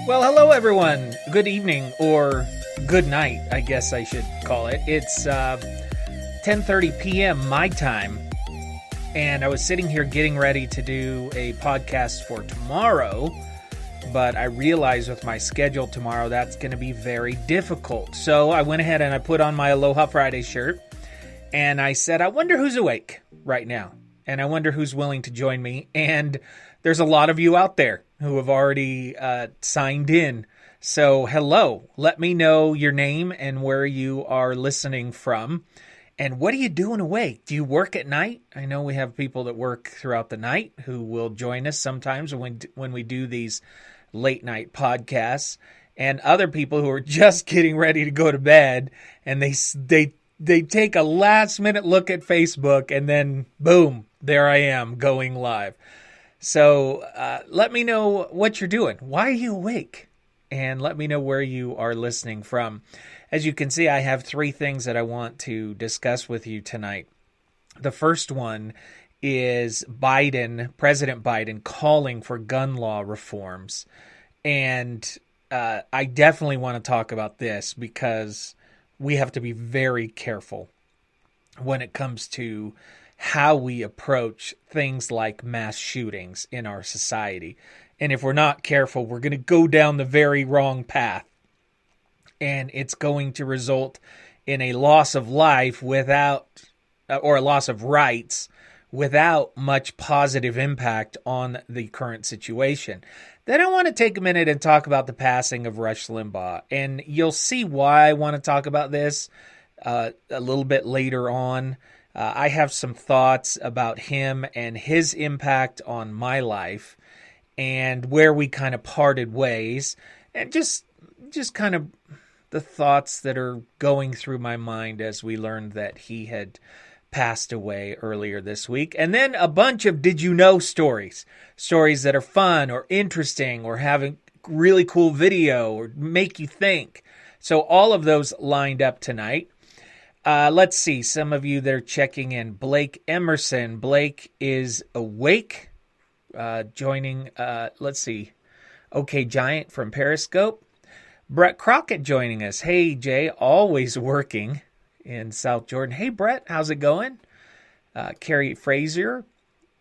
Well, hello everyone. Good evening or good night, I guess I should call it. It's 10:30 p.m. my time, and I was sitting here getting ready to do a podcast for tomorrow, but I realized with my schedule tomorrow that's going to be very difficult. So I went ahead and I put on my Aloha Friday shirt, and I said, I wonder who's awake right now, and I wonder who's willing to join me, and there's a lot of you out there who have already signed in. So hello, let me know your name and where you are listening from. And what are you doing awake? Do you work at night? I know we have people that work throughout the night who will join us sometimes when we do these late night podcasts, and other people who are just getting ready to go to bed, and they take a last minute look at Facebook, and then boom, there I am going live. So let me know what you're doing. Why are you awake? And let me know where you are listening from. As you can see, I have three things that I want to discuss with you tonight. The first one is President Biden calling for gun law reforms. And I definitely want to talk about this because we have to be very careful when it comes to how we approach things like mass shootings in our society. And if we're not careful, we're going to go down the very wrong path. And it's going to result in a loss of life or a loss of rights without much positive impact on the current situation. Then I want to take a minute and talk about the passing of Rush Limbaugh. And you'll see why I want to talk about this a little bit later on. I have some thoughts about him and his impact on my life and where we kind of parted ways, and just kind of the thoughts that are going through my mind as we learned that he had passed away earlier this week. And then a bunch of did you know stories that are fun or interesting or have a really cool video or make you think. So all of those lined up tonight. Let's see, some of you that are checking in. Blake Emerson. Blake is awake. Joining, let's see. OK Giant from Periscope. Brett Crockett joining us. Hey, Jay, always working in South Jordan. Hey, Brett, how's it going? Carrie Frazier,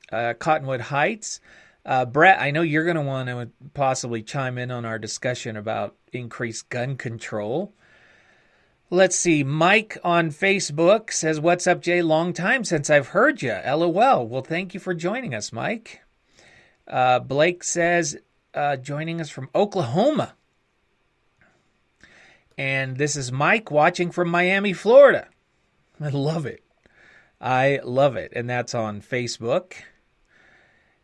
Cottonwood Heights. Brett, I know you're going to want to possibly chime in on our discussion about increased gun control. Let's see. Mike on Facebook says, what's up, Jay? Long time since I've heard you. LOL. Well, thank you for joining us, Mike. Blake says, joining us from Oklahoma. And this is Mike watching from Miami, Florida. I love it. And that's on Facebook.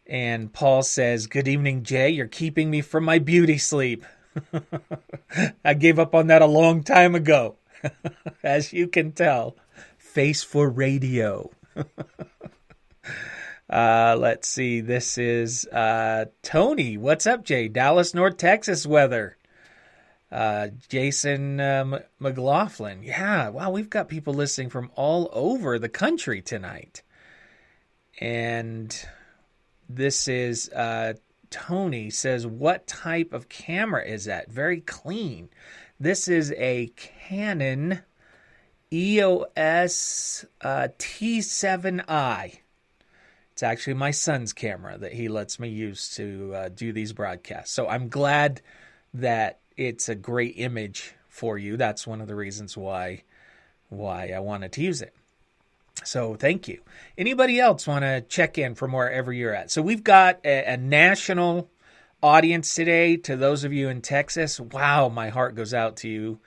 And Paul says, good evening, Jay. You're keeping me from my beauty sleep. I gave up on that a long time ago. As you can tell, face for radio. Let's see. This is Tony. What's up, Jay? Dallas, North Texas weather. Jason McLaughlin. Yeah, wow, we've got people listening from all over the country tonight. And this is Tony says, what type of camera is that? Very clean. This is a Canon EOS T7i. It's actually my son's camera that he lets me use to do these broadcasts. So I'm glad that it's a great image for you. That's one of the reasons why I wanted to use it. So thank you. Anybody else want to check in from wherever you're at? So we've got a national audience today. To those of you in Texas, wow, my heart goes out to you.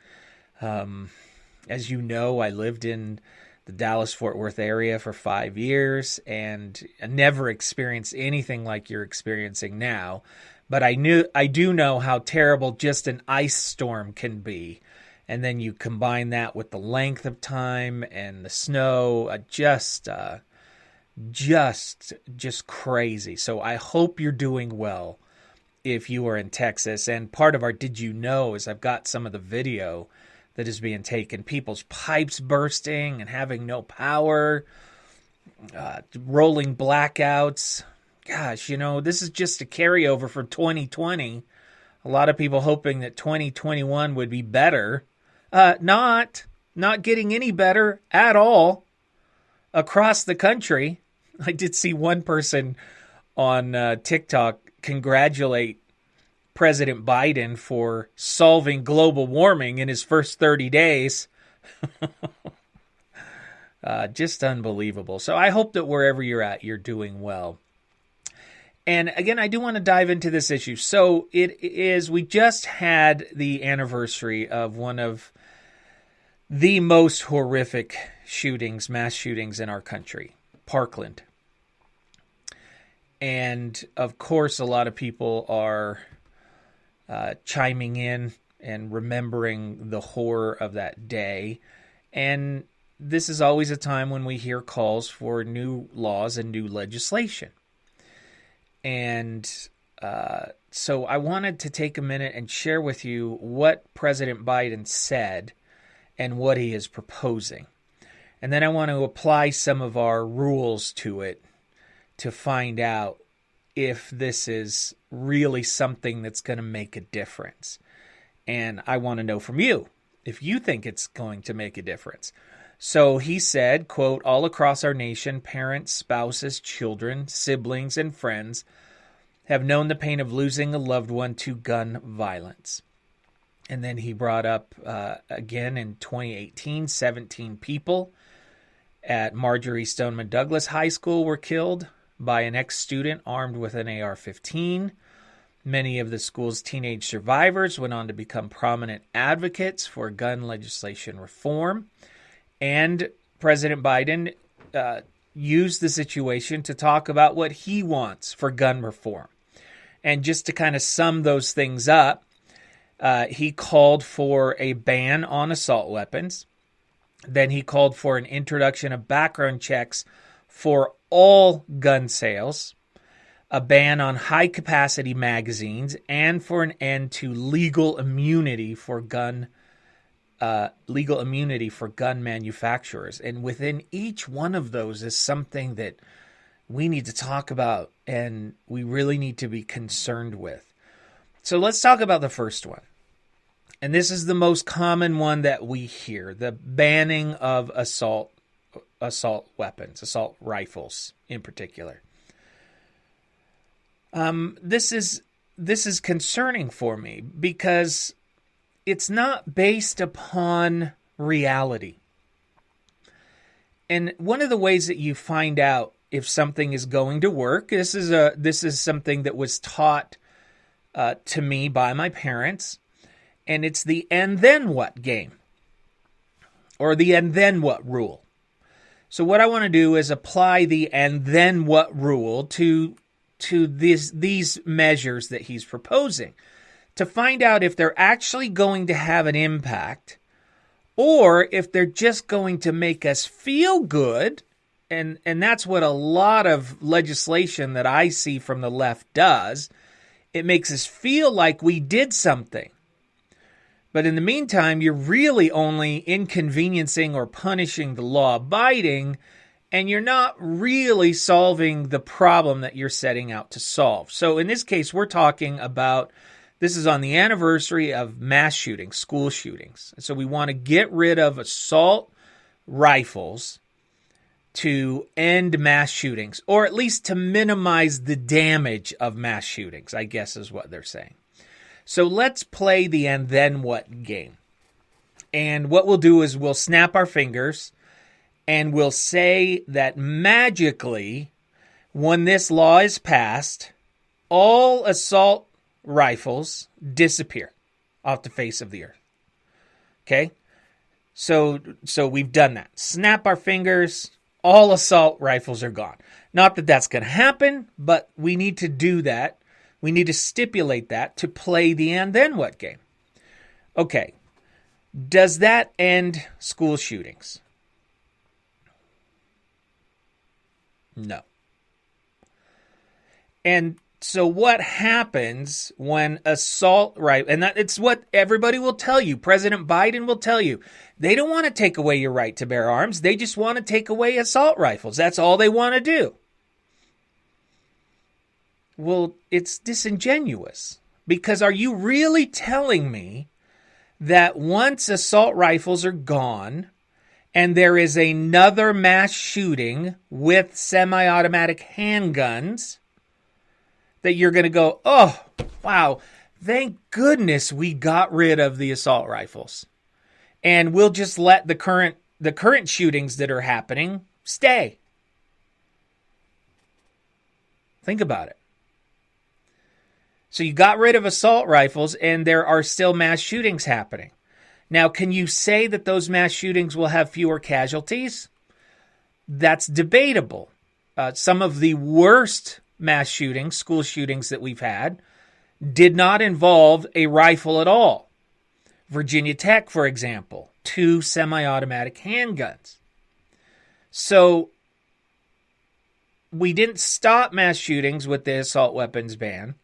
As you know, I lived in the Dallas-Fort Worth area for 5 years and I never experienced anything like you're experiencing now. But I do know how terrible just an ice storm can be. And then you combine that with the length of time and the snow, just crazy. So I hope you're doing well if you are in Texas. And part of our Did You Know is I've got some of the video that is being taken. People's pipes bursting and having no power, rolling blackouts. Gosh, this is just a carryover from 2020. A lot of people hoping that 2021 would be better. Not getting any better at all across the country. I did see one person on TikTok congratulate President Biden for solving global warming in his first 30 days. Just unbelievable. So I hope that wherever you're at, you're doing well. And again, I do want to dive into this issue. So we just had the anniversary of one of the most horrific shootings, mass shootings in our country, Parkland. And of course, a lot of people are chiming in and remembering the horror of that day. And this is always a time when we hear calls for new laws and new legislation. And so I wanted to take a minute and share with you what President Biden said and what he is proposing. And then I want to apply some of our rules to it to find out if this is really something that's going to make a difference. And I want to know from you if you think it's going to make a difference. So he said, quote, all across our nation, parents, spouses, children, siblings, and friends have known the pain of losing a loved one to gun violence. And then he brought up, again in 2018, 17 people at Marjorie Stoneman Douglas High School were killed by an ex-student armed with an AR-15. Many of the school's teenage survivors went on to become prominent advocates for gun legislation reform. And President Biden used the situation to talk about what he wants for gun reform. And just to kind of sum those things up, he called for a ban on assault weapons. Then he called for an introduction of background checks for all gun sales, a ban on high-capacity magazines, and for an end to legal immunity for gun manufacturers. And within each one of those is something that we need to talk about and we really need to be concerned with. So let's talk about the first one. And this is the most common one that we hear, the banning of assault weapons, assault rifles in particular. This is concerning for me because it's not based upon reality. And one of the ways that you find out if something is going to work, this is something that was taught to me by my parents, and it's the and then what game, or the and then what rule. So what I want to do is apply the and then what rule to these measures that he's proposing to find out if they're actually going to have an impact or if they're just going to make us feel good. And that's what a lot of legislation that I see from the left does. It makes us feel like we did something. But in the meantime, you're really only inconveniencing or punishing the law-abiding, and you're not really solving the problem that you're setting out to solve. So in this case, we're talking about, this is on the anniversary of mass shootings, school shootings. So we want to get rid of assault rifles to end mass shootings, or at least to minimize the damage of mass shootings, I guess is what they're saying. So let's play the and then what game. And what we'll do is we'll snap our fingers and we'll say that magically, when this law is passed, all assault rifles disappear off the face of the earth. Okay? So we've done that. Snap our fingers, all assault rifles are gone. Not that that's going to happen, but we need to do that. We need to stipulate that to play the and then what game. Okay. Does that end school shootings? No. And so what happens when assault rifle, and it's what everybody will tell you, President Biden will tell you, they don't want to take away your right to bear arms. They just want to take away assault rifles. That's all they want to do. Well, it's disingenuous Because are you really telling me that once assault rifles are gone and there is another mass shooting with semi-automatic handguns, that you're going to go, oh, wow, thank goodness we got rid of the assault rifles. And we'll just let the current shootings that are happening stay. Think about it. So you got rid of assault rifles and there are still mass shootings happening. Now, can you say that those mass shootings will have fewer casualties? That's debatable. Some of the worst mass shootings, school shootings that we've had, did not involve a rifle at all. Virginia Tech, for example, 2 semi-automatic handguns. So we didn't stop mass shootings with the assault weapons ban.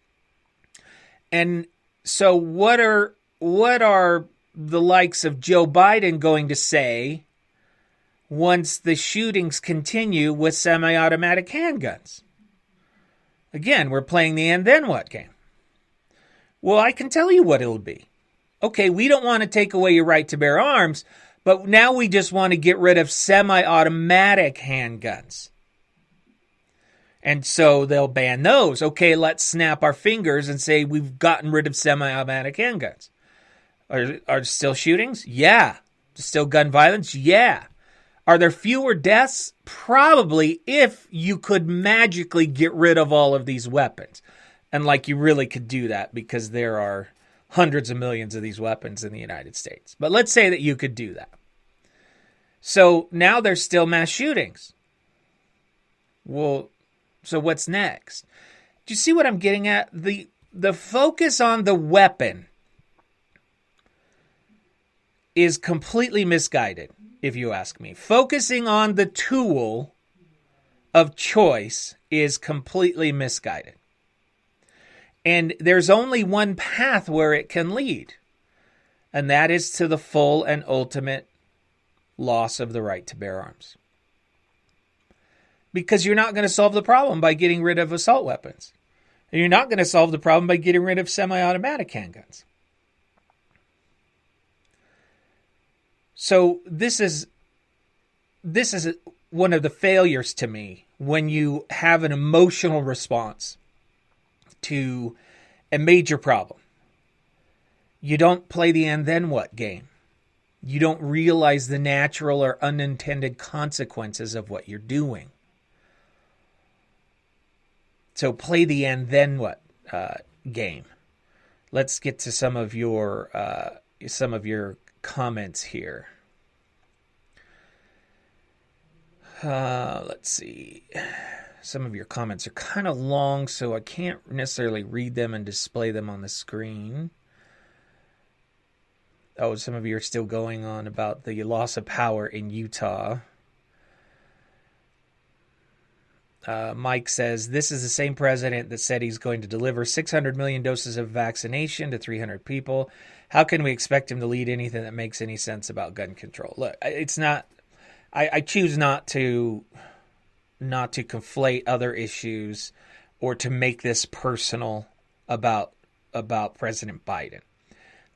And so what are the likes of Joe Biden going to say once the shootings continue with semi-automatic handguns? Again, we're playing the and then what game. Well, I can tell you what it'll be. Okay, we don't want to take away your right to bear arms, but now we just want to get rid of semi-automatic handguns. And so they'll ban those. Okay, let's snap our fingers and say we've gotten rid of semi-automatic handguns. Are still shootings? Yeah. Still gun violence? Yeah. Are there fewer deaths? Probably, if you could magically get rid of all of these weapons. And like you really could do that because there are hundreds of millions of these weapons in the United States. But let's say that you could do that. So now there's still mass shootings. Well, so what's next? Do you see what I'm getting at? The focus on the weapon is completely misguided, if you ask me. Focusing on the tool of choice is completely misguided. And there's only one path where it can lead, and that is to the full and ultimate loss of the right to bear arms. Because you're not going to solve the problem by getting rid of assault weapons. And you're not going to solve the problem by getting rid of semi-automatic handguns. So this is one of the failures to me when you have an emotional response to a major problem. You don't play the and then what game. You don't realize the natural or unintended consequences of what you're doing. So play the and then what game. Let's get to some of your comments here. Let's see. Some of your comments are kind of long, so I can't necessarily read them and display them on the screen. Oh, some of you are still going on about the loss of power in Utah. Mike says, this is the same president that said he's going to deliver 600 million doses of vaccination to 300 people. How can we expect him to lead anything that makes any sense about gun control? Look, it's not... I choose not to conflate other issues or to make this personal about President Biden.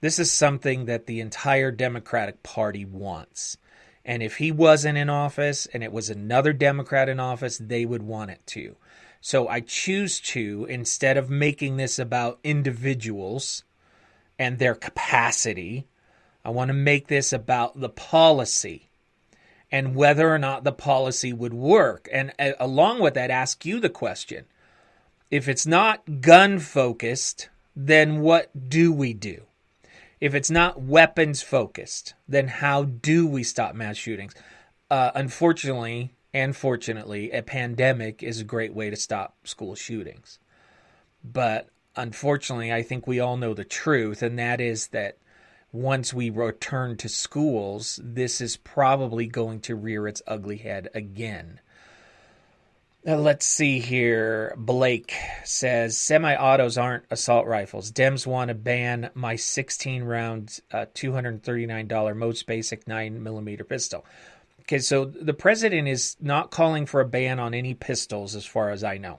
This is something that the entire Democratic Party wants. And if he wasn't in office and it was another Democrat in office, they would want it too. So I choose to, instead of making this about individuals and their capacity, I want to make this about the policy and whether or not the policy would work. And along with that, ask you the question. If it's not gun-focused, then what do we do? If it's not weapons-focused, then how do we stop mass shootings? Unfortunately, and fortunately, a pandemic is a great way to stop school shootings. But unfortunately, I think we all know the truth, and that is that once we return to schools, this is probably going to rear its ugly head again. Let's see here. Blake says, semi-autos aren't assault rifles. Dems want to ban my 16-round, $239 most basic 9mm pistol. Okay, so the president is not calling for a ban on any pistols as far as I know.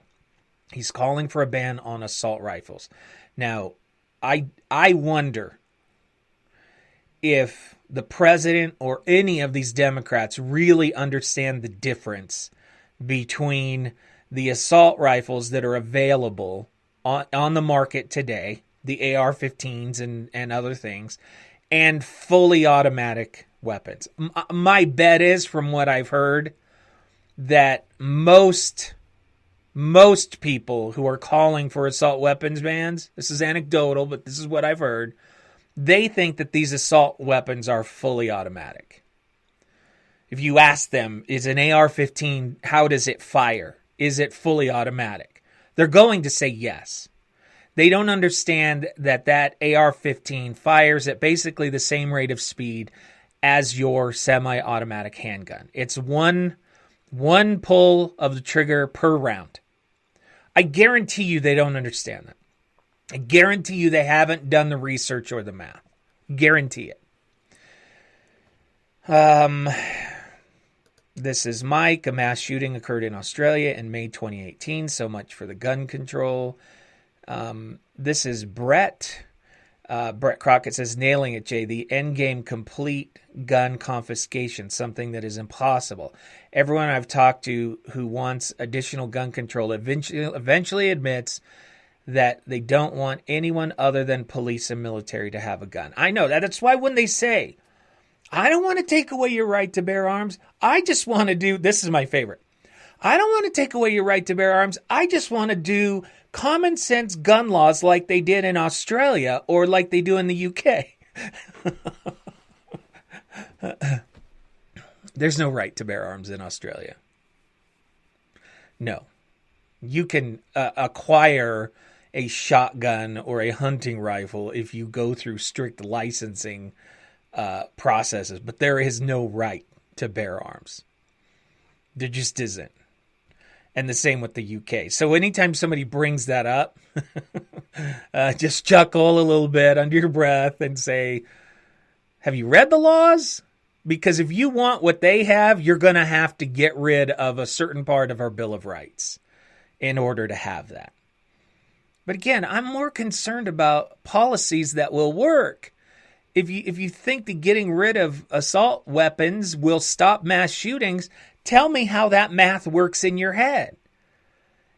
He's calling for a ban on assault rifles. Now, I wonder if the president or any of these Democrats really understand the difference between the assault rifles that are available on the market today, the AR-15s and other things, and fully automatic weapons. My bet is, from what I've heard, that most people who are calling for assault weapons bans, this is anecdotal, but this is what I've heard, they think that these assault weapons are fully automatic. If you ask them, is an AR-15, how does it fire? Is it fully automatic? They're going to say yes. They don't understand that AR-15 fires at basically the same rate of speed as your semi-automatic handgun. It's one pull of the trigger per round. I guarantee you they don't understand that. I guarantee you they haven't done the research or the math. Guarantee it. This is Mike. A mass shooting occurred in Australia in May 2018. So much for the gun control. This is Brett. Brett Crockett says, nailing it, Jay. The end game, complete gun confiscation, something that is impossible. Everyone I've talked to who wants additional gun control eventually admits that they don't want anyone other than police and military to have a gun. I know that. That's why when they say, I don't want to take away your right to bear arms, I just want to do, this is my favorite. I don't want to take away your right to bear arms. I just want to do common sense gun laws like they did in Australia or like they do in the UK. There's no right to bear arms in Australia. No. You can acquire a shotgun or a hunting rifle if you go through strict licensing processes, but there is no right to bear arms. There just isn't. And the same with the UK. So anytime somebody brings that up, just chuckle a little bit under your breath and say, have you read the laws? Because if you want what they have, you're going to have to get rid of a certain part of our Bill of Rights in order to have that. But again, I'm more concerned about policies that will work. If you think that getting rid of assault weapons will stop mass shootings, tell me how that math works in your head.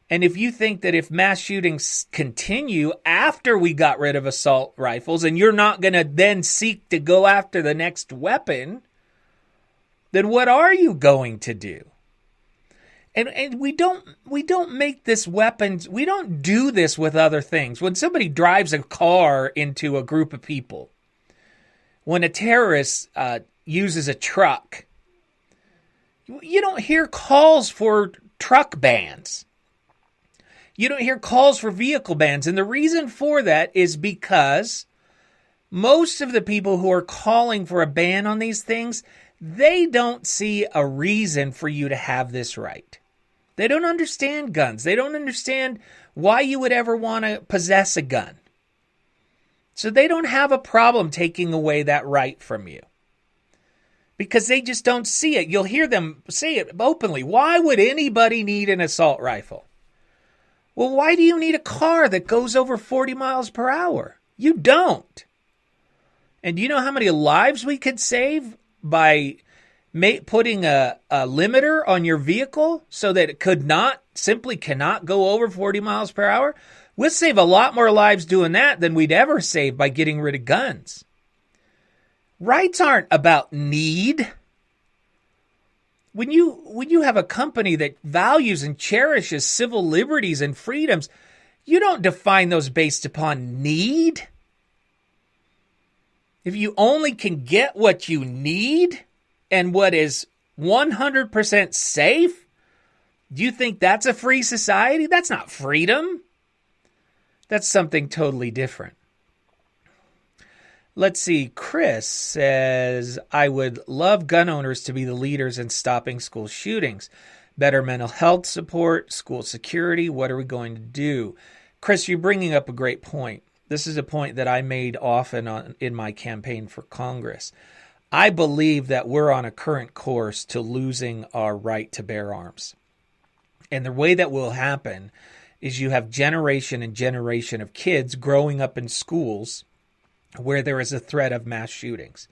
And if you think that if mass shootings continue after we got rid of assault rifles and you're not going to then seek to go after the next weapon, then what are you going to do? And we don't make this weapons. We don't do this with other things. When somebody drives a car into a group of people, when a terrorist uses a truck, you don't hear calls for truck bans. You don't hear calls for vehicle bans. And the reason for that is because most of the people who are calling for a ban on these things, they don't see a reason for you to have this right. They don't understand guns. They don't understand why you would ever want to possess a gun. So they don't have a problem taking away that right from you. Because they just don't see it. You'll hear them say it openly. Why would anybody need an assault rifle? Well, why do you need a car that goes over 40 miles per hour? You don't. And do you know how many lives we could save by putting a limiter on your vehicle so that it simply cannot go over 40 miles per hour? We'll save a lot more lives doing that than we'd ever save by getting rid of guns. Rights aren't about need. When you have a company that values and cherishes civil liberties and freedoms, you don't define those based upon need. If you only can get what you need and what is 100% safe, do you think that's a free society? That's not freedom. That's something totally different. Let's see. Chris says, I would love gun owners to be the leaders in stopping school shootings. Better mental health support, school security. What are we going to do? Chris, you're bringing up a great point. This is a point that I made often in my campaign for Congress. I believe that we're on a current course to losing our right to bear arms. And the way that will happen is you have generation and generation of kids growing up in schools where there is a threat of mass shootings.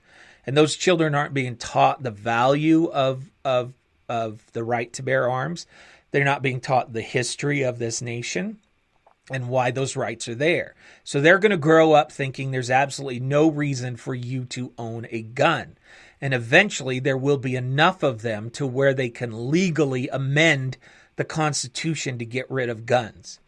And those children aren't being taught the value of the right to bear arms. They're not being taught the history of this nation and why those rights are there. So they're going to grow up thinking there's absolutely no reason for you to own a gun. And eventually there will be enough of them to where they can legally amend the Constitution to get rid of guns.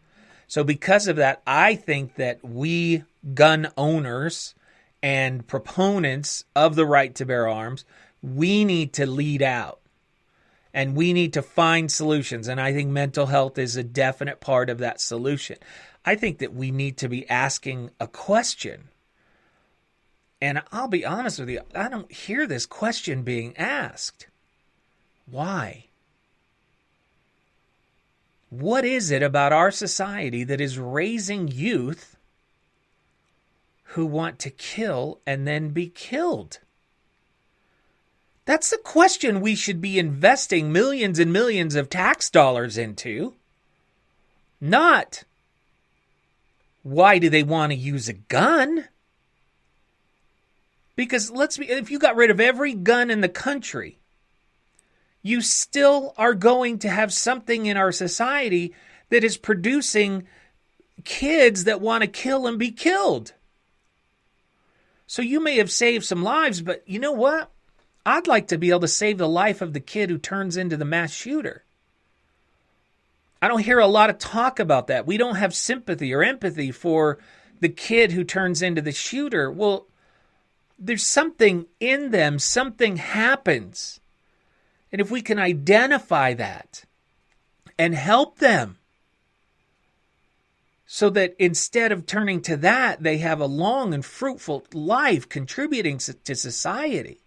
So because of that, I think that we gun owners and proponents of the right to bear arms, we need to lead out. And we need to find solutions. And I think mental health is a definite part of that solution. I think that we need to be asking a question. And I'll be honest with you, I don't hear this question being asked. Why? What is it about our society that is raising youth who want to kill and then be killed? That's the question we should be investing millions and millions of tax dollars into. Not, why do they want to use a gun? Because if you got rid of every gun in the country, you still are going to have something in our society that is producing kids that want to kill and be killed. So you may have saved some lives, but you know what? I'd like to be able to save the life of the kid who turns into the mass shooter. I don't hear a lot of talk about that. We don't have sympathy or empathy for the kid who turns into the shooter. Well, there's something in them, something happens. And if we can identify that and help them so that instead of turning to that, they have a long and fruitful life contributing to society.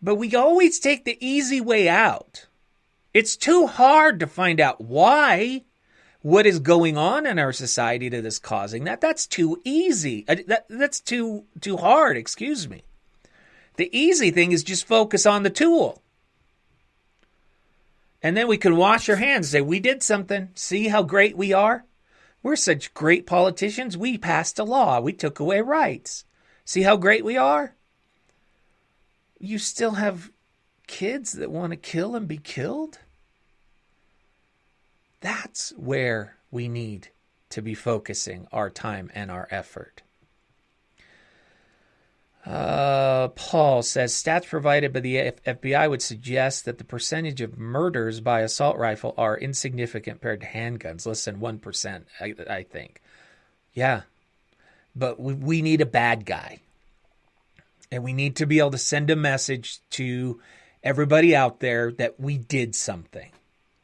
But we always take the easy way out. It's too hard to find out why, what is going on in our society that is causing that. That's too easy. That's too hard, excuse me. The easy thing is just focus on the tool. And then we can wash our hands and say, we did something. See how great we are? We're such great politicians. We passed a law. We took away rights. See how great we are? You still have kids that want to kill and be killed? That's where we need to be focusing our time and our effort. Paul says, stats provided by the FBI would suggest that the percentage of murders by assault rifle are insignificant compared to handguns. Less than 1%, I think. Yeah, but we need a bad guy. And we need to be able to send a message to everybody out there that we did something.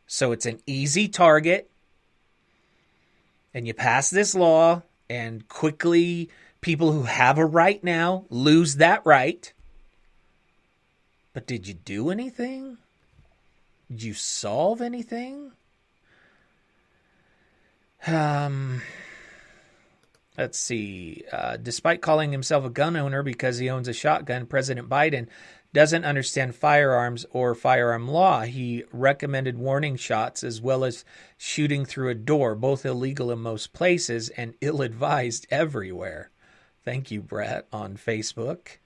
So it's an easy target. And you pass this law and quickly people who have a right now lose that right. But did you do anything? Did you solve anything? Let's see. Despite calling himself a gun owner because he owns a shotgun, President Biden doesn't understand firearms or firearm law. He recommended warning shots as well as shooting through a door, both illegal in most places and ill-advised everywhere. Thank you, Brett, on Facebook.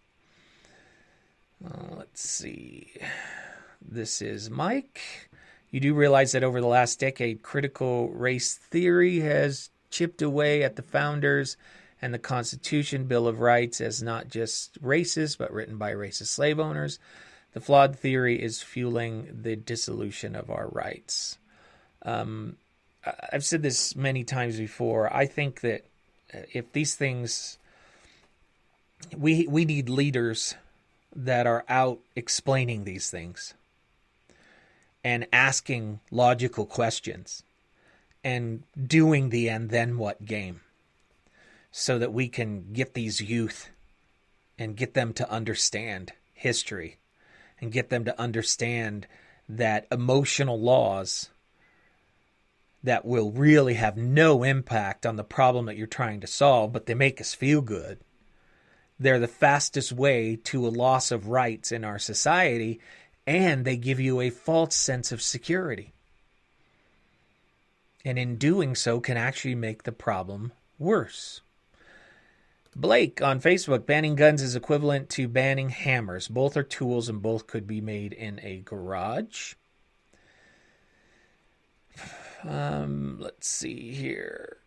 Let's see. This is Mike. You do realize that over the last decade, critical race theory has chipped away at the founders and the Constitution, Bill of Rights, as not just racist, but written by racist slave owners. The flawed theory is fueling the dissolution of our rights. I've said this many times before. I think that if these things, we need leaders that are out explaining these things and asking logical questions and doing the and then what game, so that we can get these youth and get them to understand history and get them to understand that emotional laws that will really have no impact on the problem that you're trying to solve, but they make us feel good. They're the fastest way to a loss of rights in our society, and they give you a false sense of security. And in doing so can actually make the problem worse. Blake on Facebook, banning guns is equivalent to banning hammers. Both are tools and both could be made in a garage. Let's see here.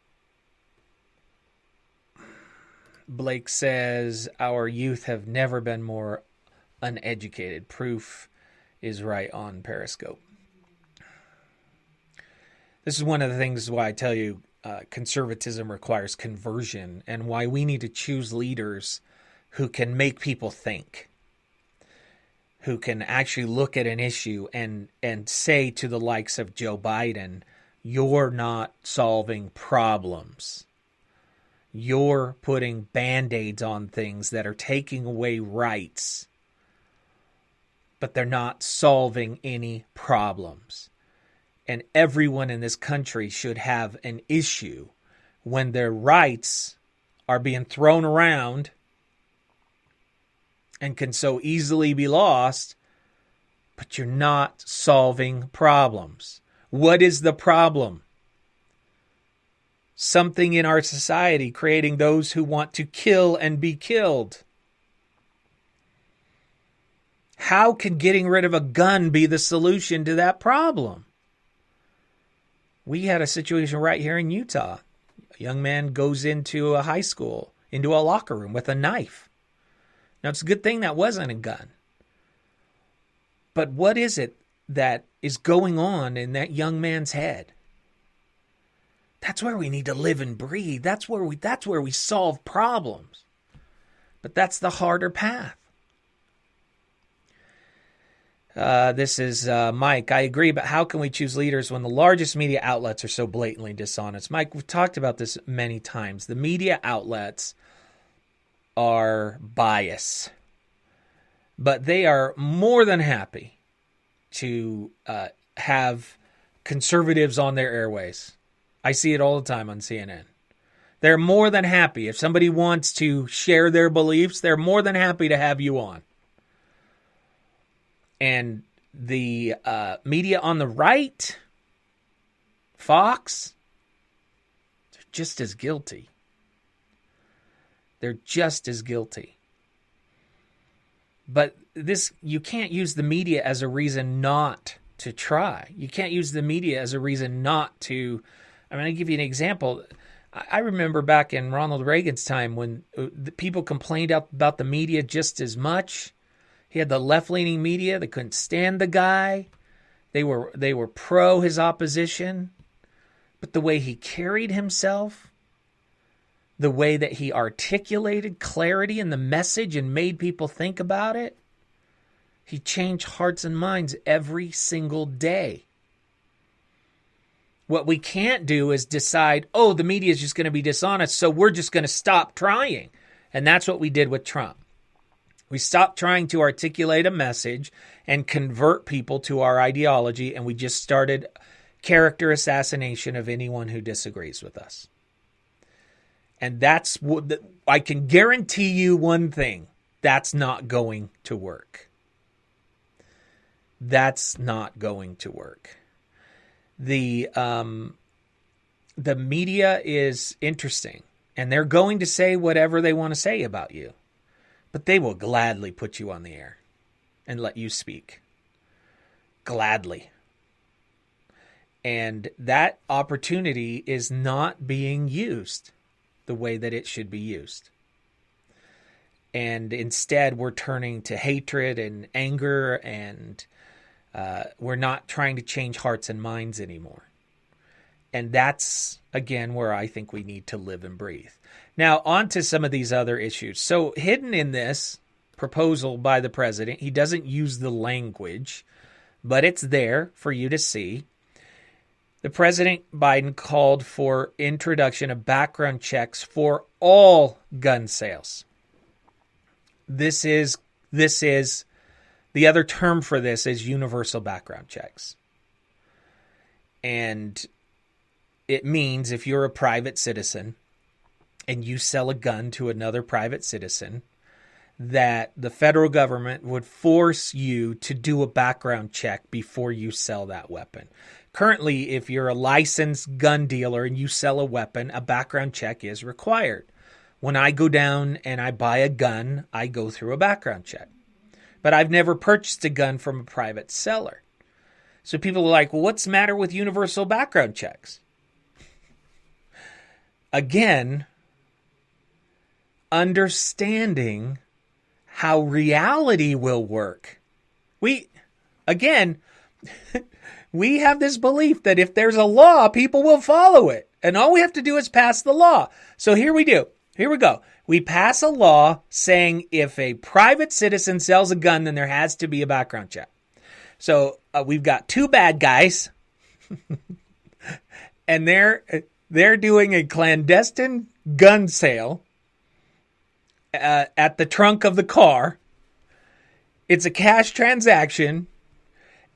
Blake says, our youth have never been more uneducated. Proof is right on Periscope. This is one of the things why I tell you conservatism requires conversion, and why we need to choose leaders who can make people think, who can actually look at an issue and say to the likes of Joe Biden, you're not solving problems. You're putting Band-Aids on things that are taking away rights, but they're not solving any problems. And everyone in this country should have an issue when their rights are being thrown around and can so easily be lost, but you're not solving problems. What is the problem? Something in our society creating those who want to kill and be killed. How can getting rid of a gun be the solution to that problem? We had a situation right here in Utah. A young man goes into a high school, into a locker room with a knife. Now, it's a good thing that wasn't a gun. But what is it that is going on in that young man's head? That's where we need to live and breathe. That's where we solve problems. But that's the harder path. This is Mike. I agree, but how can we choose leaders when the largest media outlets are so blatantly dishonest? Mike, we've talked about this many times. The media outlets are biased, but they are more than happy to have conservatives on their airways. I see it all the time on CNN. They're more than happy. If somebody wants to share their beliefs, they're more than happy to have you on. And the media on the right, Fox, they're just as guilty. They're just as guilty. But you can't use the media as a reason not to try. You can't use the media as a reason not to. I'll give you an example. I remember back in Ronald Reagan's time when the people complained about the media just as much. He had the left-leaning media. They couldn't stand the guy. They were pro his opposition. But the way he carried himself, the way that he articulated clarity in the message and made people think about it, he changed hearts and minds every single day. What we can't do is decide, the media is just going to be dishonest, so we're just going to stop trying. And that's what we did with Trump. We stopped trying to articulate a message and convert people to our ideology, and we just started character assassination of anyone who disagrees with us. And that's what I can guarantee you one thing. That's not going to work. That's not going to work. The media is interesting, and they're going to say whatever they want to say about you. But they will gladly put you on the air and let you speak. Gladly. And that opportunity is not being used the way that it should be used. And instead, we're turning to hatred and anger, and we're not trying to change hearts and minds anymore. And that's, again, where I think we need to live and breathe. Now, on to some of these other issues. So hidden in this proposal by the president, he doesn't use the language, but it's there for you to see. The President Biden called for introduction of background checks for all gun sales. This is the other term for this is universal background checks. And it means if you're a private citizen and you sell a gun to another private citizen, that the federal government would force you to do a background check before you sell that weapon. Currently, if you're a licensed gun dealer and you sell a weapon, a background check is required. When I go down and I buy a gun, I go through a background check. But I've never purchased a gun from a private seller. So people are like, well, what's the matter with universal background checks? Again, understanding how reality will work. We have this belief that if there's a law, people will follow it. And all we have to do is pass the law. So here we do. Here we go. We pass a law saying if a private citizen sells a gun, then there has to be a background check. So we've got two bad guys, and they're doing a clandestine gun sale at the trunk of the car. It's a cash transaction,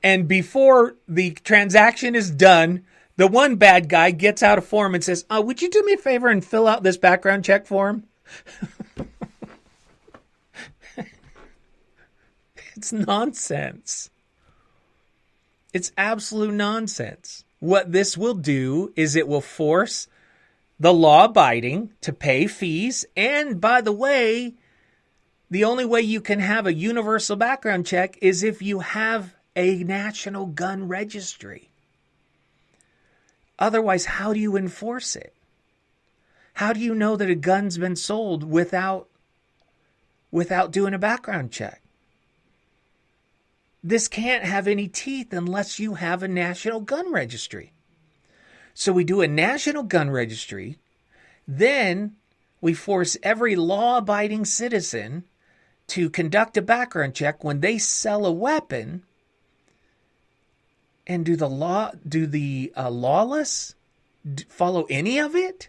and before the transaction is done, the one bad guy gets out a form and says, would you do me a favor and fill out this background check form? It's nonsense. It's absolute nonsense. What this will do is it will force the law-abiding to pay fees. And by the way, the only way you can have a universal background check is if you have a national gun registry. Otherwise, how do you enforce it? How do you know that a gun's been sold without doing a background check? This can't have any teeth unless you have a national gun registry. So we do a national gun registry. Then we force every law-abiding citizen to conduct a background check when they sell a weapon. And do the lawless follow any of it?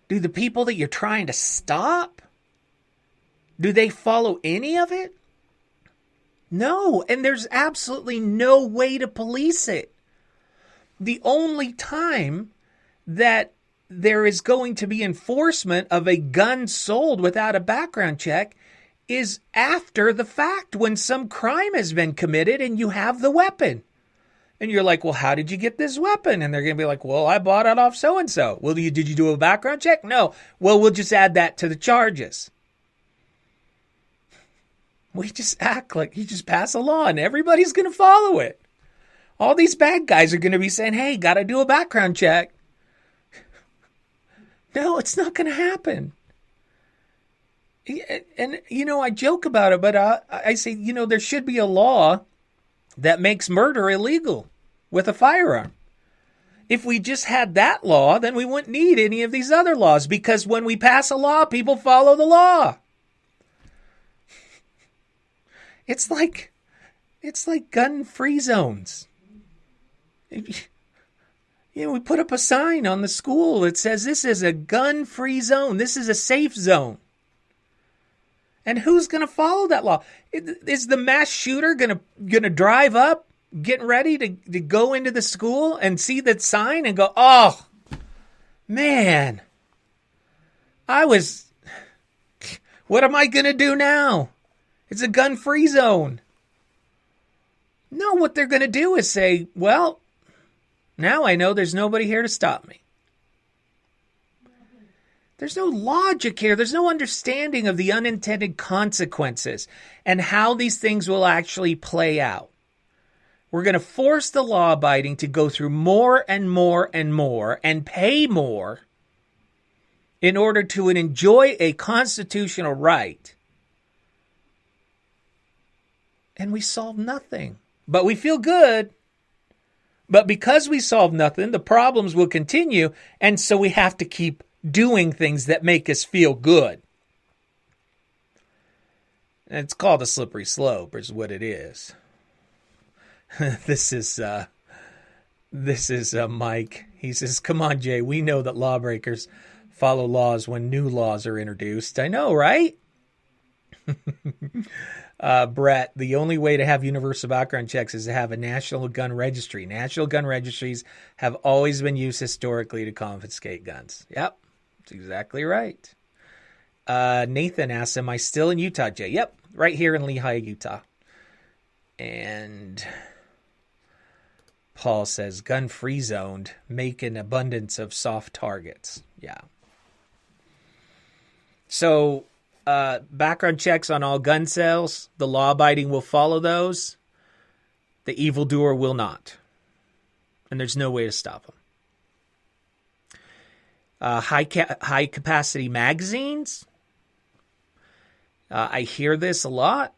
Do the people that you're trying to stop, do they follow any of it? No, and there's absolutely no way to police it. The only time that there is going to be enforcement of a gun sold without a background check is after the fact, when some crime has been committed and you have the weapon. And you're like, well, how did you get this weapon? And they're going to be like, well, I bought it off so-and-so. Well, did you do a background check? No. Well, we'll just add that to the charges. We just act like you just pass a law and everybody's going to follow it. All these bad guys are going to be saying, hey, got to do a background check. No, it's not going to happen. And, I joke about it, but I say, there should be a law that makes murder illegal with a firearm. If we just had that law, then we wouldn't need any of these other laws, because when we pass a law, people follow the law. It's like gun-free zones. We put up a sign on the school that says this is a gun-free zone. This is a safe zone. And who's going to follow that law? Is the mass shooter going to drive up, getting ready to go into the school and see that sign and go, oh, man, what am I going to do now? It's a gun-free zone. No, what they're going to do is say, well, now I know there's nobody here to stop me. There's no logic here. There's no understanding of the unintended consequences and how these things will actually play out. We're going to force the law-abiding to go through more and more and more and pay more in order to enjoy a constitutional right. And we solve nothing. But we feel good. But because we solve nothing, the problems will continue. And so we have to keep doing things that make us feel good. And it's called a slippery slope, is what it is. This is Mike. He says, come on, Jay, we know that lawbreakers follow laws when new laws are introduced. I know, right? Brett, the only way to have universal background checks is to have a national gun registry. National gun registries have always been used historically to confiscate guns. Yep, that's exactly right. Nathan asks, am I still in Utah, Jay? Yep, right here in Lehi, Utah. And Paul says, gun-free zoned, make an abundance of soft targets. Yeah. So, background checks on all gun sales. The law-abiding will follow those. The evildoer will not. And there's no way to stop them. High-capacity magazines. I hear this a lot.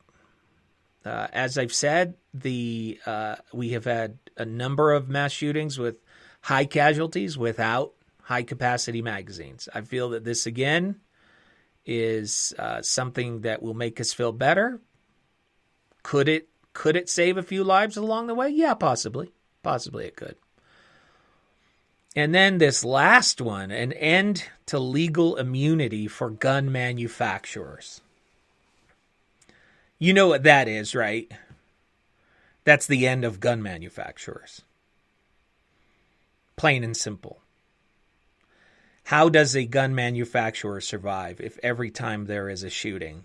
As I've said, we have had a number of mass shootings with high casualties without high-capacity magazines. I feel that this, again, is something that will make us feel better. Could it save a few lives along the way? Yeah, possibly. Possibly it could. And then this last one, an end to legal immunity for gun manufacturers. You know what that is, right? That's the end of gun manufacturers. Plain and simple. How does a gun manufacturer survive if every time there is a shooting,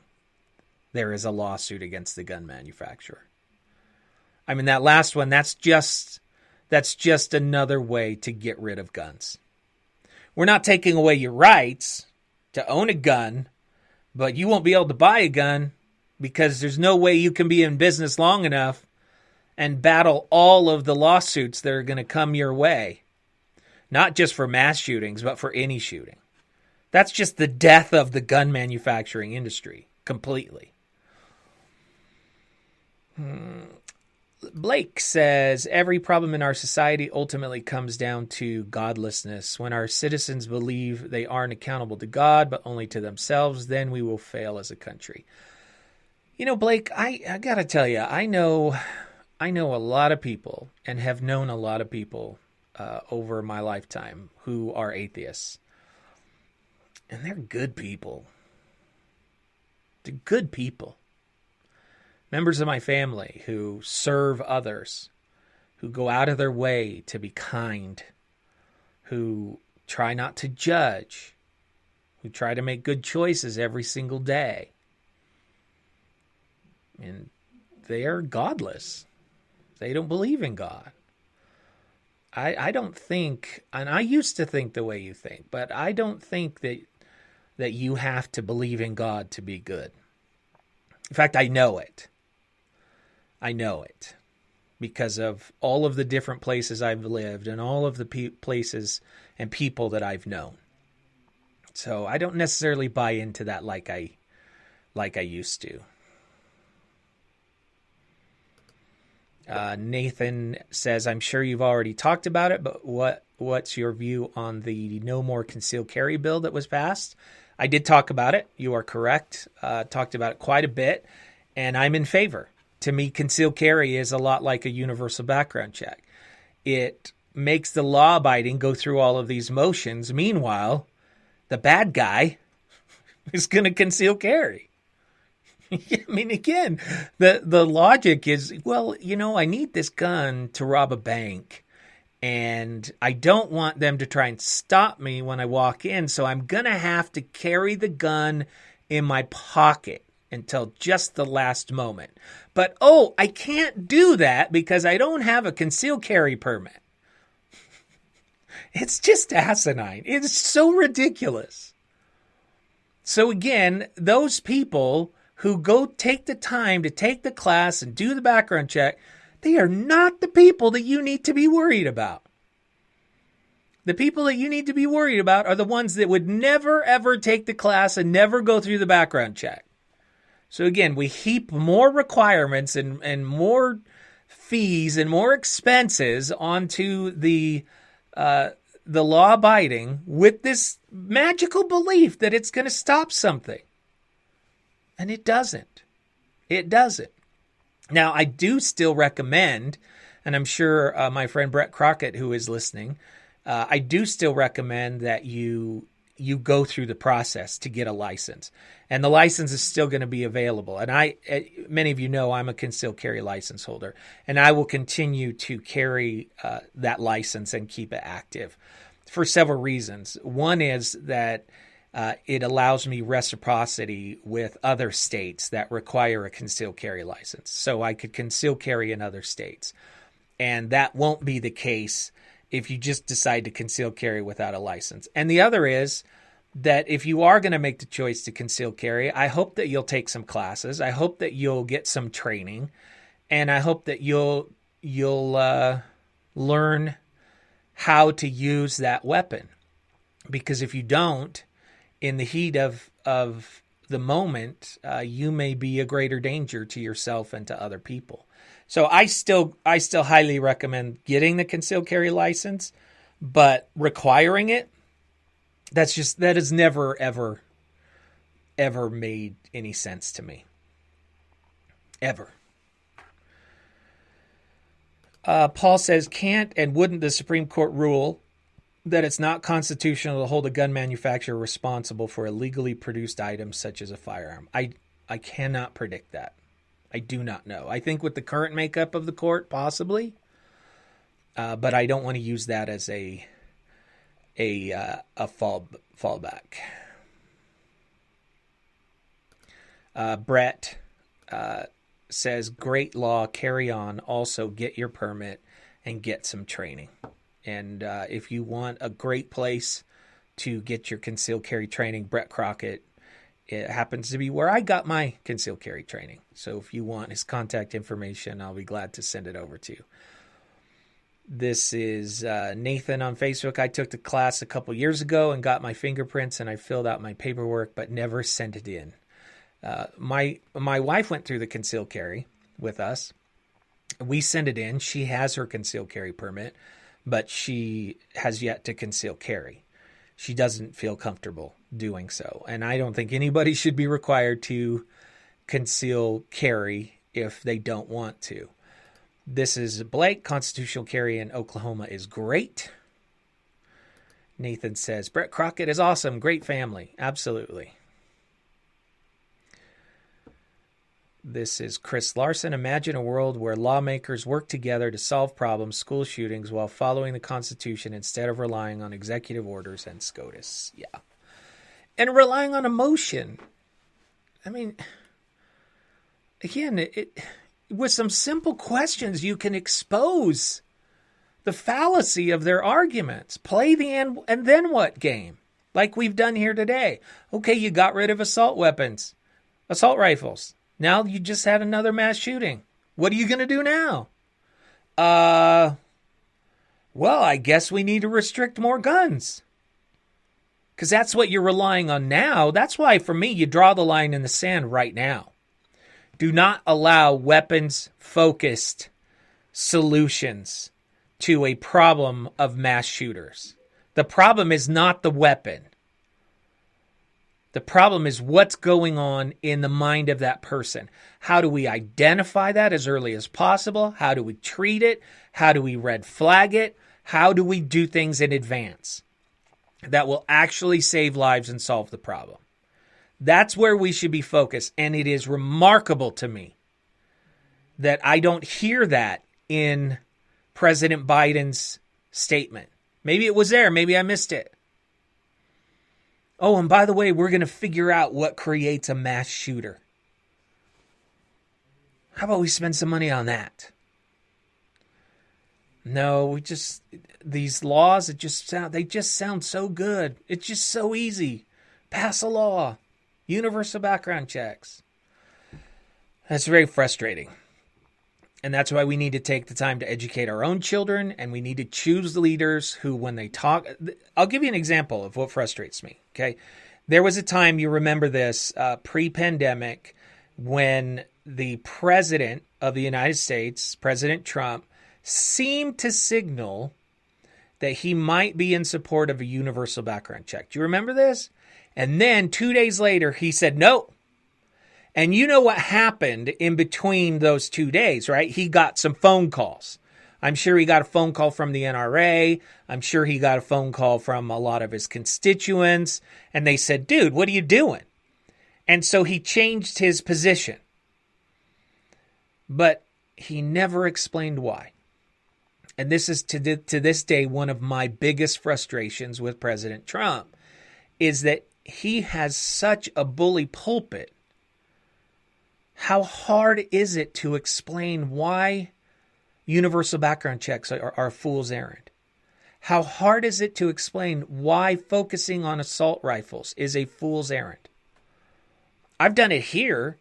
there is a lawsuit against the gun manufacturer? I mean, that last one, that's just another way to get rid of guns. We're not taking away your rights to own a gun, but you won't be able to buy a gun because there's no way you can be in business long enough and battle all of the lawsuits that are going to come your way. Not just for mass shootings, but for any shooting. That's just the death of the gun manufacturing industry completely. Blake says, every problem in our society ultimately comes down to godlessness. When our citizens believe they aren't accountable to God, but only to themselves, then we will fail as a country. You know, Blake, I got to tell you, I know a lot of people and have known a lot of people over my lifetime who are atheists. And they're good people. They're good people. Members of my family who serve others, who go out of their way to be kind, who try not to judge, who try to make good choices every single day. And they are godless. They don't believe in God. I don't think, and I used to think the way you think, but I don't think that you have to believe in God to be good. In fact, I know it. I know it because of all of the different places I've lived and all of the places and people that I've known. So I don't necessarily buy into that like I used to. Nathan says, I'm sure you've already talked about it, but what's your view on the no more concealed carry bill that was passed? I did talk about it. You are correct. Talked about it quite a bit, and I'm in favor. To me, concealed carry is a lot like a universal background check. It makes the law-abiding go through all of these motions. Meanwhile, the bad guy is going to conceal carry. I mean, again, the logic is, well, you know, I need this gun to rob a bank, and I don't want them to try and stop me when I walk in, so I'm going to have to carry the gun in my pocket until just the last moment. But, I can't do that because I don't have a concealed carry permit. It's just asinine. It's so ridiculous. So again, those people who go take the time to take the class and do the background check, they are not the people that you need to be worried about. The people that you need to be worried about are the ones that would never, ever take the class and never go through the background check. So again, we heap more requirements and more fees and more expenses onto the law-abiding with this magical belief that it's going to stop something. And it doesn't. It doesn't. Now, I do still recommend, and I'm sure my friend Brett Crockett, who is listening, I do still recommend that you go through the process to get a license. And the license is still going to be available. And many of you know I'm a concealed carry license holder. And I will continue to carry that license and keep it active for several reasons. One is that it allows me reciprocity with other states that require a concealed carry license. So I could conceal carry in other states. And that won't be the case if you just decide to conceal carry without a license. And the other is that if you are going to make the choice to conceal carry, I hope that you'll take some classes. I hope that you'll get some training, and I hope that you'll learn how to use that weapon. Because if you don't, in the heat of the moment, you may be a greater danger to yourself and to other people. So I still highly recommend getting the concealed carry license, but requiring it, that has never, ever made any sense to me. Ever. Paul says, can't and wouldn't the Supreme Court rule that it's not constitutional to hold a gun manufacturer responsible for illegally produced items such as a firearm? I cannot predict that. I do not know. I think with the current makeup of the court, possibly, but I don't want to use that as a fallback. Brett says, great law, carry on. Also, get your permit and get some training. And if you want a great place to get your concealed carry training, Brett Crockett, it happens to be where I got my concealed carry training. So if you want his contact information, I'll be glad to send it over to you. This is Nathan on Facebook. I took the class a couple years ago and got my fingerprints, and I filled out my paperwork, but never sent it in. My wife went through the concealed carry with us. We sent it in. She has her concealed carry permit, but she has yet to conceal carry. She doesn't feel comfortable doing so. And I don't think anybody should be required to conceal carry if they don't want to. This is Blake. Constitutional carry in Oklahoma is great. Nathan says, Brett Crockett is awesome. Great family. Absolutely. This is Chris Larson. Imagine a world where lawmakers work together to solve problems, school shootings, while following the Constitution instead of relying on executive orders and SCOTUS. Yeah. And relying on emotion. I mean, again, with some simple questions, you can expose the fallacy of their arguments. Play the and then what game, like we've done here today. Okay, you got rid of assault rifles. Now you just had another mass shooting. What are you going to do now? Well, I guess we need to restrict more guns. Because that's what you're relying on now. That's why, for me, you draw the line in the sand right now. Do not allow weapons-focused solutions to a problem of mass shooters. The problem is not the weapon. The problem is what's going on in the mind of that person. How do we identify that as early as possible? How do we treat it? How do we red flag it? How do we do things in advance that will actually save lives and solve the problem? That's where we should be focused. And it is remarkable to me that I don't hear that in President Biden's statement. Maybe it was there. Maybe I missed it. Oh, and by the way, we're going to figure out what creates a mass shooter. How about we spend some money on that? No, these laws, they just sound so good. It's just so easy. Pass a law. Universal background checks. That's very frustrating. And that's why we need to take the time to educate our own children, and we need to choose the leaders who, when they talk... I'll give you an example of what frustrates me, okay? There was a time, you remember this, pre-pandemic, when the president of the United States, President Trump, seemed to signal that he might be in support of a universal background check. Do you remember this? And then 2 days later, he said no. And you know what happened in between those 2 days, right? He got some phone calls. I'm sure he got a phone call from the NRA. I'm sure he got a phone call from a lot of his constituents. And they said, dude, what are you doing? And so he changed his position. But he never explained why. And this is to this day one of my biggest frustrations with President Trump, is that he has such a bully pulpit. How hard is it to explain why Universal background checks are a fool's errand. How hard is it to explain why focusing on assault rifles is a fool's errand? I've done it here.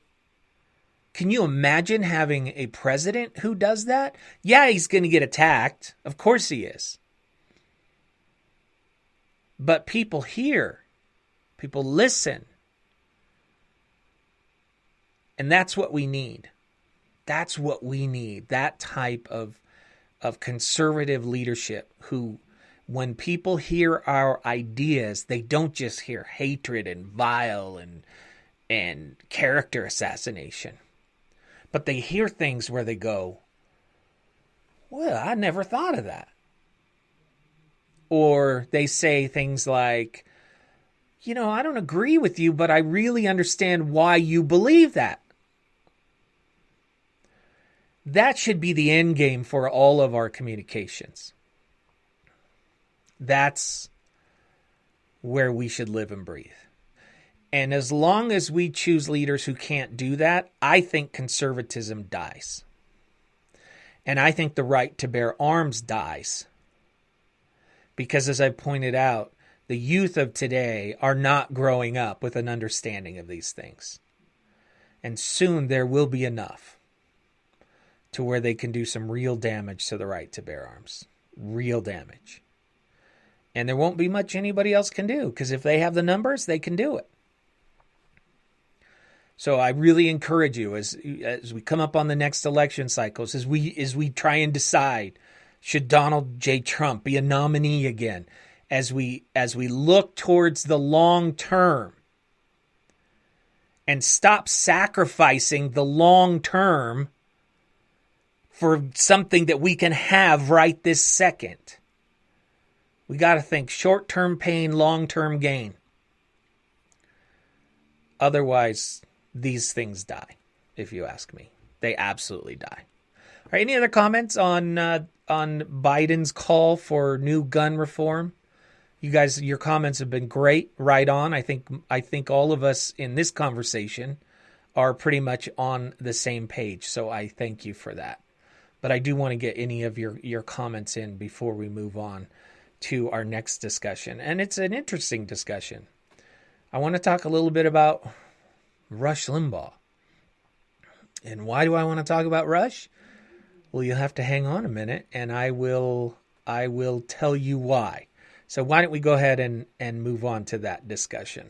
Can you imagine having a president who does that? Yeah, he's going to get attacked. Of course he is. But people hear. People listen. And that's what we need. That's what we need. That type of conservative leadership who, when people hear our ideas, they don't just hear hatred and vile and character assassination. But they hear things where they go, well, I never thought of that. Or they say things like, I don't agree with you, but I really understand why you believe that. That should be the end game for all of our communications. That's where we should live and breathe. And as long as we choose leaders who can't do that, I think conservatism dies. And I think the right to bear arms dies. Because as I pointed out, the youth of today are not growing up with an understanding of these things. And soon there will be enough to where they can do some real damage to the right to bear arms. Real damage. And there won't be much anybody else can do, because if they have the numbers, they can do it. So I really encourage you, as we come up on the next election cycles, as we try and decide, should Donald J. Trump be a nominee again? As we look towards the long term and stop sacrificing the long term for something that we can have right this second. We got to think short-term pain, long-term gain. Otherwise, these things die, if you ask me. They absolutely die. All right, any other comments on Biden's call for new gun reform? You guys, your comments have been great, right on. I think all of us in this conversation are pretty much on the same page, so I thank you for that. But I do want to get any of your comments in before we move on to our next discussion. And it's an interesting discussion. I want to talk a little bit about Rush Limbaugh. And why do I want to talk about Rush? Well, you'll have to hang on a minute, and I will tell you why. So why don't we go ahead and move on to that discussion.